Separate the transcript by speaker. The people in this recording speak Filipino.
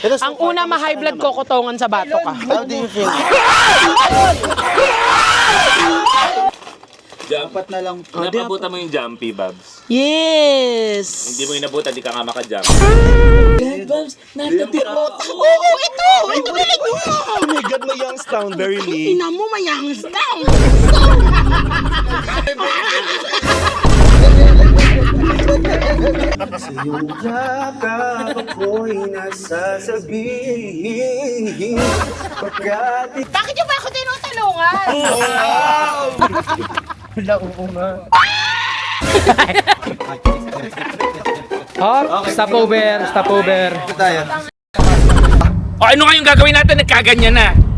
Speaker 1: Ang una, ma-high blood ko, kutongan sa bato ka.
Speaker 2: How do you feel?
Speaker 3: Apat na lang.
Speaker 4: Napabuta mo yung jumpy, Babs.
Speaker 1: Yes!
Speaker 4: Hindi mo inabutan, di ka nga makajump.
Speaker 3: Babs, natitira.
Speaker 1: Oo, ito! Ito galing mo!
Speaker 2: Oh my God, may Youngstown, verily.
Speaker 1: Ina mo, mayangas daw!
Speaker 2: Sa iyong yakap ako'y nasasabihin. Pagkat
Speaker 1: Bakit niyo ba ako tinutulungan?
Speaker 5: Hop, stop over, stop over.
Speaker 2: tayo.
Speaker 4: O ano nga yung gagawin natin? Nagkaganyan na.